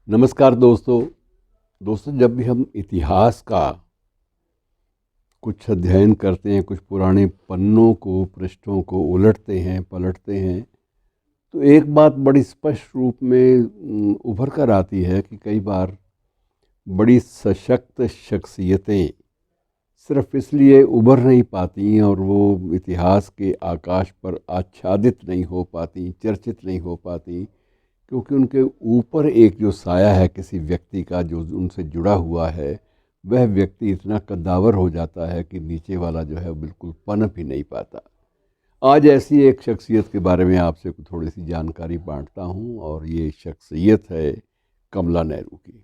नमस्कार दोस्तों जब भी हम इतिहास का कुछ अध्ययन करते हैं, कुछ पुराने पन्नों को, पृष्ठों को उलटते हैं, पलटते हैं, तो एक बात बड़ी स्पष्ट रूप में उभर कर आती है कि कई बार बड़ी सशक्त शख्सियतें सिर्फ इसलिए उभर नहीं पाती और वो इतिहास के आकाश पर आच्छादित नहीं हो पाती, चर्चित नहीं हो पाती, क्योंकि उनके ऊपर एक जो साया है किसी व्यक्ति का जो उनसे जुड़ा हुआ है, वह व्यक्ति इतना कद्दावर हो जाता है कि नीचे वाला जो है वो बिल्कुल पनप ही नहीं पाता। आज ऐसी एक शख्सियत के बारे में आपसे थोड़ी सी जानकारी बांटता हूँ और ये शख्सियत है कमला नेहरू की।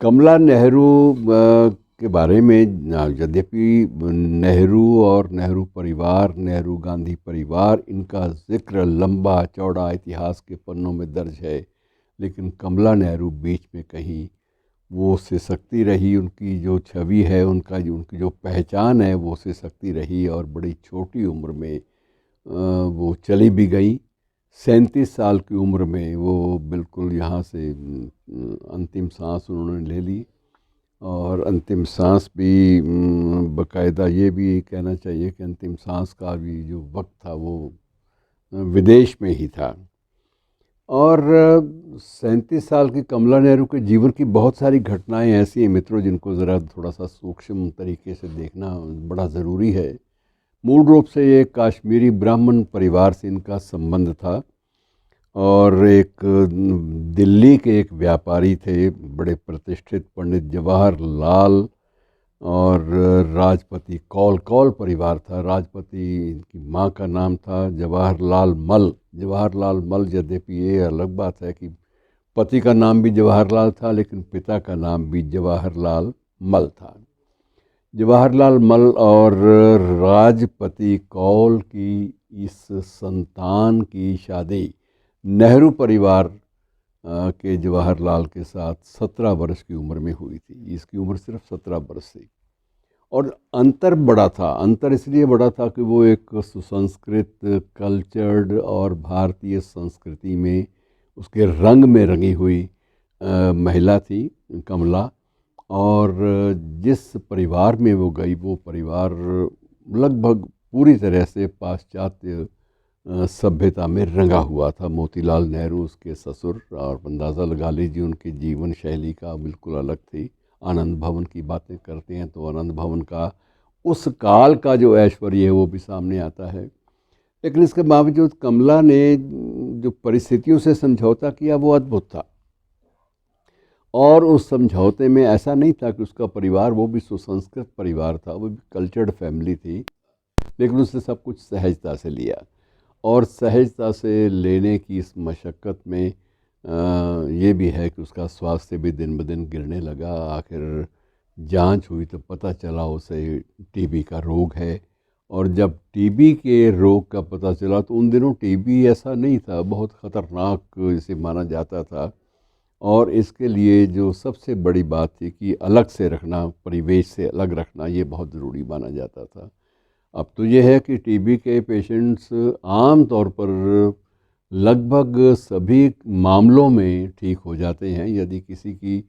कमला नेहरू के बारे में यद्यपि नेहरू और नेहरू परिवार, नेहरू गांधी परिवार, इनका ज़िक्र लंबा चौड़ा इतिहास के पन्नों में दर्ज है, लेकिन कमला नेहरू बीच में कहीं वो सिसकती रही। उनकी जो छवि है, उनकी जो पहचान है वो सिसकती रही और बड़ी छोटी उम्र में वो चली भी गई। 37 साल की उम्र में वो बिल्कुल यहाँ से अंतिम सांस उन्होंने ले ली। और अंतिम सांस भी बाकायदा ये भी कहना चाहिए कि अंतिम सांस का भी जो वक्त था वो विदेश में ही था। और 37 साल की कमला नेहरू के जीवन की बहुत सारी घटनाएं ऐसी हैं मित्रों, जिनको ज़रा थोड़ा सा सूक्ष्म तरीके से देखना बड़ा ज़रूरी है। मूल रूप से ये काश्मीरी ब्राह्मण परिवार से इनका संबंध था और एक दिल्ली के एक व्यापारी थे, बड़े प्रतिष्ठित पंडित जवाहरलाल, और राजपति कौल परिवार था। राजपति इनकी माँ का नाम था जवाहरलाल मल। जवाहरलाल मल, यद्यपि ये अलग बात है कि पति का नाम भी जवाहरलाल था, लेकिन पिता का नाम भी जवाहरलाल मल था। जवाहरलाल मल और राजपति कौल की इस संतान की शादी नेहरू परिवार के जवाहरलाल के साथ 17 वर्ष की उम्र में हुई थी। इसकी उम्र सिर्फ 17 वर्ष थी और अंतर बड़ा था। अंतर इसलिए बड़ा था कि वो एक सुसंस्कृत, कल्चर्ड और भारतीय संस्कृति में, उसके रंग में रंगी हुई महिला थी कमला। और जिस परिवार में वो गई, वो परिवार लगभग पूरी तरह से पाश्चात्य सभ्यता में रंगा हुआ था। मोतीलाल नेहरू उसके ससुर, और अंदाज़ा लगा लीजिए उनकी जीवन शैली का बिल्कुल अलग थी। आनंद भवन की बातें करते हैं तो आनंद भवन का उस काल का जो ऐश्वर्य है वो भी सामने आता है। लेकिन इसके बावजूद कमला ने जो परिस्थितियों से समझौता किया वो अद्भुत था। और उस समझौते में ऐसा नहीं था कि उसका परिवार, वो भी सुसंस्कृत परिवार था, वो भी कल्चर्ड फैमिली थी, लेकिन उसने सब कुछ सहजता से लिया। और सहजता से लेने की इस मशक्क़त में ये भी है कि उसका स्वास्थ्य भी दिन ब दिन गिरने लगा। आखिर जांच हुई तो पता चला उसे टीबी का रोग है। और जब टीबी के रोग का पता चला तो उन दिनों टीबी ऐसा नहीं था, बहुत ख़तरनाक इसे माना जाता था। और इसके लिए जो सबसे बड़ी बात थी कि अलग से रखना, परिवेश से अलग रखना, ये बहुत ज़रूरी माना जाता था। अब तो ये है कि टीबी के पेशेंट्स आम तौर पर लगभग सभी मामलों में ठीक हो जाते हैं। यदि किसी की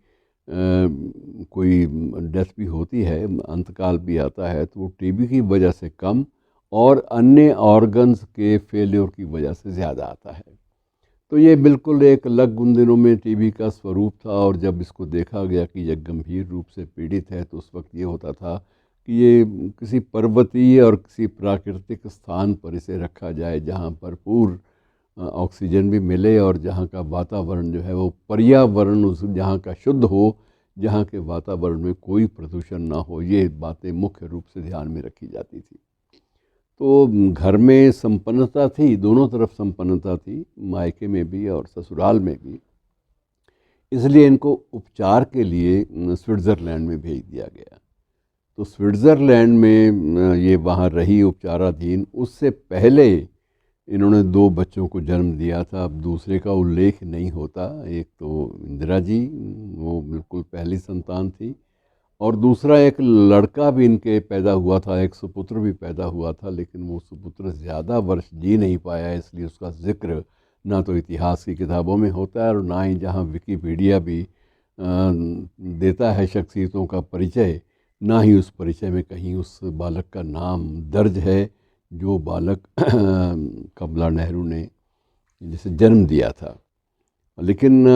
कोई डेथ भी होती है, अंतकाल भी आता है, तो वो टीबी की वजह से कम और अन्य ऑर्गन्स के फेल्योर की वजह से ज़्यादा आता है। तो ये बिल्कुल एक अलग उन दिनों में टीबी का स्वरूप था। और जब इसको देखा गया कि यह गंभीर रूप से पीड़ित है, तो उस वक्त ये होता था कि ये किसी पर्वतीय और किसी प्राकृतिक स्थान पर इसे रखा जाए, जहाँ भरपूर ऑक्सीजन भी मिले और जहाँ का वातावरण जो है वो पर्यावरण उस जहाँ का शुद्ध हो, जहाँ के वातावरण में कोई प्रदूषण ना हो। ये बातें मुख्य रूप से ध्यान में रखी जाती थी। तो घर में संपन्नता थी, दोनों तरफ संपन्नता थी, मायके में भी और ससुराल में भी। इसलिए इनको उपचार के लिए स्विट्ज़रलैंड में भेज दिया गया। तो स्विट्ज़रलैंड में ये वहाँ रही उपचाराधीन। उससे पहले इन्होंने 2 बच्चों को जन्म दिया था। अब दूसरे का उल्लेख नहीं होता। एक तो इंदिरा जी, वो बिल्कुल पहली संतान थी, और दूसरा एक लड़का भी इनके पैदा हुआ था, एक सुपुत्र भी पैदा हुआ था, लेकिन वो सुपुत्र ज़्यादा वर्ष जी नहीं पाया, इसलिए उसका ज़िक्र ना तो इतिहास की किताबों में होता है और ना ही जहाँ विकिपीडिया भी देता है शख्सियतों का परिचय, ना ही उस परिचय में कहीं उस बालक का नाम दर्ज है जो बालक कमला नेहरू ने जिसे जन्म दिया था। लेकिन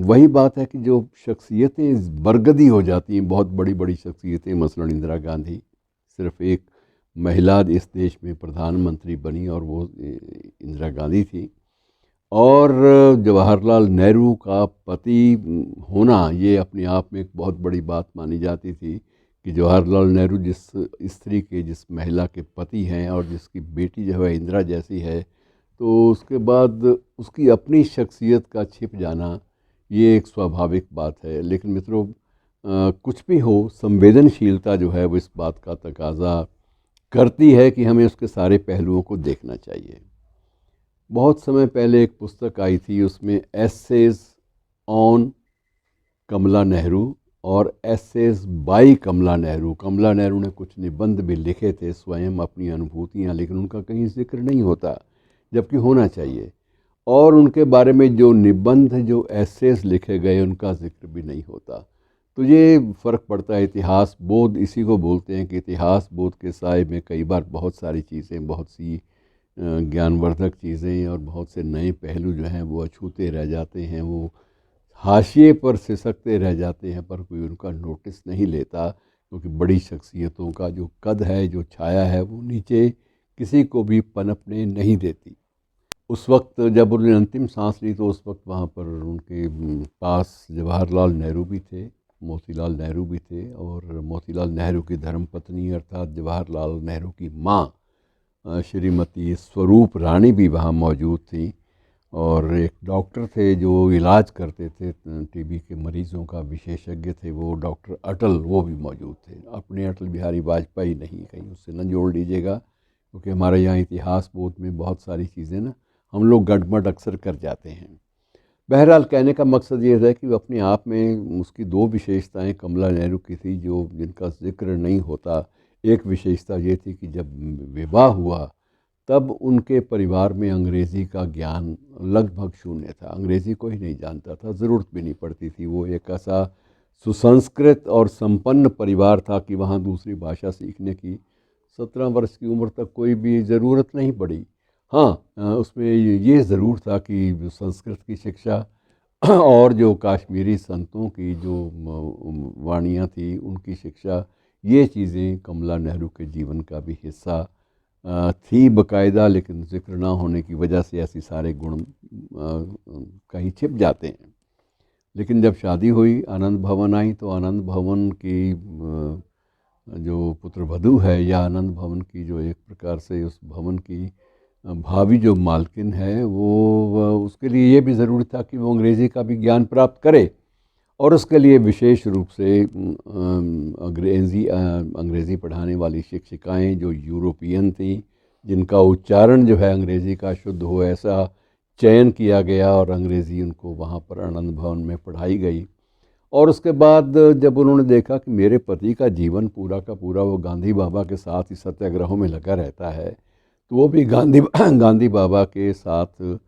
वही बात है कि जो शख्सियतें बरगदी हो जाती हैं, बहुत बड़ी बड़ी शख्सियतें, मसलन इंदिरा गांधी सिर्फ एक महिला इस देश में प्रधानमंत्री बनी और वो इंदिरा गांधी थी। और जवाहरलाल नेहरू का पति होना ये अपने आप में एक बहुत बड़ी बात मानी जाती थी कि जवाहरलाल नेहरू जिस स्त्री के, जिस महिला के पति हैं और जिसकी बेटी जो है इंदिरा जैसी है, तो उसके बाद उसकी अपनी शख्सियत का छिप जाना ये एक स्वाभाविक बात है। लेकिन मित्रों, कुछ भी हो, संवेदनशीलता जो है वो इस बात का तकाजा करती है कि हमें उसके सारे पहलुओं को देखना चाहिए। बहुत समय पहले एक पुस्तक आई थी, उसमें एसेज ऑन कमला नेहरू और एसेज बाई कमला नेहरू। कमला नेहरू ने कुछ निबंध भी लिखे थे, स्वयं अपनी अनुभूतियाँ, लेकिन उनका कहीं जिक्र नहीं होता जबकि होना चाहिए। और उनके बारे में जो निबंध, जो एसेज लिखे गए, उनका जिक्र भी नहीं होता। तो ये फ़र्क पड़ता है। इतिहास बोध इसी को बोलते हैं कि इतिहास बोध के साए में कई बार बहुत सारी चीज़ें, बहुत सी ज्ञानवर्धक चीज़ें और बहुत से नए पहलू जो हैं वो अछूते रह जाते हैं, वो हाशिए पर सिसकते रह जाते हैं, पर कोई उनका नोटिस नहीं लेता, क्योंकि बड़ी शख्सियतों का जो कद है, जो छाया है, वो नीचे किसी को भी पनपने नहीं देती। उस वक्त जब उन्होंने अंतिम सांस ली तो उस वक्त वहाँ पर उनके पास जवाहरलाल नेहरू भी थे, मोतीलाल नेहरू भी थे, और मोतीलाल नेहरू की धर्मपत्नी अर्थात जवाहरलाल नेहरू की माँ श्रीमती स्वरूप रानी भी वहाँ मौजूद थी। और एक डॉक्टर थे जो इलाज करते थे टीबी के मरीज़ों का, विशेषज्ञ थे वो डॉक्टर अटल, वो भी मौजूद थे। अपने अटल बिहारी वाजपेयी नहीं, कहीं उससे न जोड़ लीजिएगा, क्योंकि हमारे यहाँ इतिहास बोध में बहुत सारी चीज़ें ना हम लोग गड़बड़ अक्सर कर जाते हैं। बहरहाल, कहने का मकसद ये है कि अपने आप में उसकी दो विशेषताएं कमला नेहरू की थी जो जिनका जिक्र नहीं होता। एक विशेषता ये थी कि जब विवाह हुआ तब उनके परिवार में अंग्रेज़ी का ज्ञान लगभग शून्य था, अंग्रेज़ी को ही नहीं जानता था, ज़रूरत भी नहीं पड़ती थी। वो एक ऐसा सुसंस्कृत और संपन्न परिवार था कि वहाँ दूसरी भाषा सीखने की 17 वर्ष की उम्र तक कोई भी ज़रूरत नहीं पड़ी। हाँ, उसमें ये ज़रूर था कि संस्कृत की शिक्षा और जो काश्मीरी संतों की जो वाणियाँ थी उनकी शिक्षा, ये चीज़ें कमला नेहरू के जीवन का भी हिस्सा थी बाकायदा, लेकिन जिक्र ना होने की वजह से ऐसे सारे गुण कहीं छिप जाते हैं। लेकिन जब शादी हुई, आनंद भवन आई, तो आनंद भवन की जो पुत्रवधू है या आनंद भवन की जो एक प्रकार से उस भवन की भावी जो मालकिन है, वो उसके लिए ये भी ज़रूरी था कि वो अंग्रेज़ी का भी ज्ञान प्राप्त करे, और उसके लिए विशेष रूप से अंग्रेज़ी पढ़ाने वाली शिक्षिकाएं जो यूरोपियन थीं, जिनका उच्चारण जो है अंग्रेज़ी का शुद्ध हो, ऐसा चयन किया गया और अंग्रेज़ी उनको वहाँ पर आनंद भवन में पढ़ाई गई। और उसके बाद जब उन्होंने देखा कि मेरे पति का जीवन पूरा का पूरा वो गांधी बाबा के साथ ही सत्याग्रहों में लगा रहता है, तो वो भी गांधी बाबा के साथ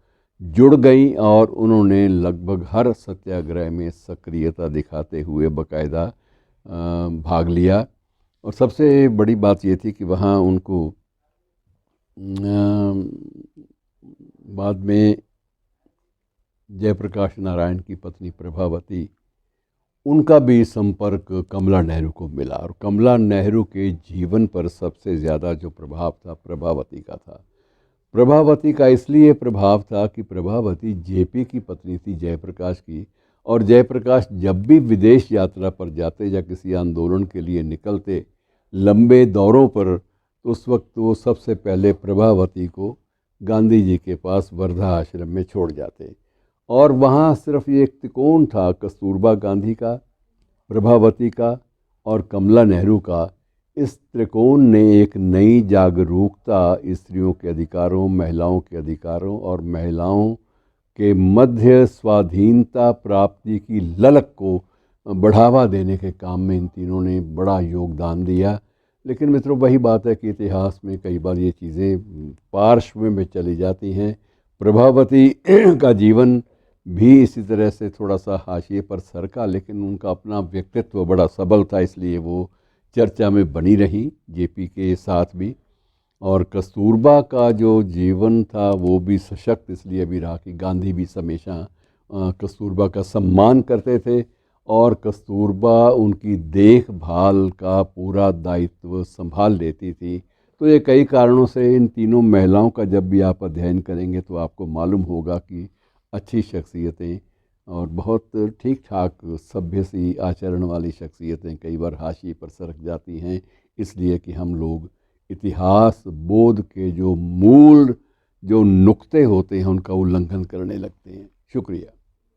जुड़ गई और उन्होंने लगभग हर सत्याग्रह में सक्रियता दिखाते हुए बाकायदा भाग लिया। और सबसे बड़ी बात ये थी कि वहाँ उनको बाद में जयप्रकाश नारायण की पत्नी प्रभावती, उनका भी संपर्क कमला नेहरू को मिला, और कमला नेहरू के जीवन पर सबसे ज़्यादा जो प्रभाव था प्रभावती का था। प्रभावती का इसलिए प्रभाव था कि प्रभावती जेपी की पत्नी थी, जयप्रकाश की, और जयप्रकाश जब भी विदेश यात्रा पर जाते या किसी आंदोलन के लिए निकलते लंबे दौरों पर, तो उस वक्त वो सबसे पहले प्रभावती को गांधी जी के पास वर्धा आश्रम में छोड़ जाते। और वहाँ सिर्फ ये एक त्रिकोण था, कस्तूरबा गांधी का, प्रभावती का और कमला नेहरू का। इस त्रिकोण ने एक नई जागरूकता स्त्रियों के अधिकारों, महिलाओं के अधिकारों और महिलाओं के मध्य स्वाधीनता प्राप्ति की ललक को बढ़ावा देने के काम में इन तीनों ने बड़ा योगदान दिया। लेकिन मित्रों, वही बात है कि इतिहास में कई बार ये चीज़ें पार्श्व में चली जाती हैं, प्रभावती का जीवन भी इसी तरह से थोड़ा सा हाशिए पर सरका, लेकिन उनका अपना व्यक्तित्व बड़ा सबल था, इसलिए वो चर्चा में बनी रही जेपी के साथ भी। और कस्तूरबा का जो जीवन था वो भी सशक्त इसलिए भी रहा कि गांधी भी हमेशा कस्तूरबा का सम्मान करते थे और कस्तूरबा उनकी देखभाल का पूरा दायित्व संभाल लेती थी। तो ये कई कारणों से इन तीनों महिलाओं का जब भी आप अध्ययन करेंगे तो आपको मालूम होगा कि अच्छी शख्सियतें और बहुत ठीक ठाक सभ्य सी आचरण वाली शख्सियतें कई बार हाशिए पर सरक जाती हैं, इसलिए कि हम लोग इतिहास बोध के जो मूल जो नुक्ते होते हैं उनका उल्लंघन करने लगते हैं। शुक्रिया।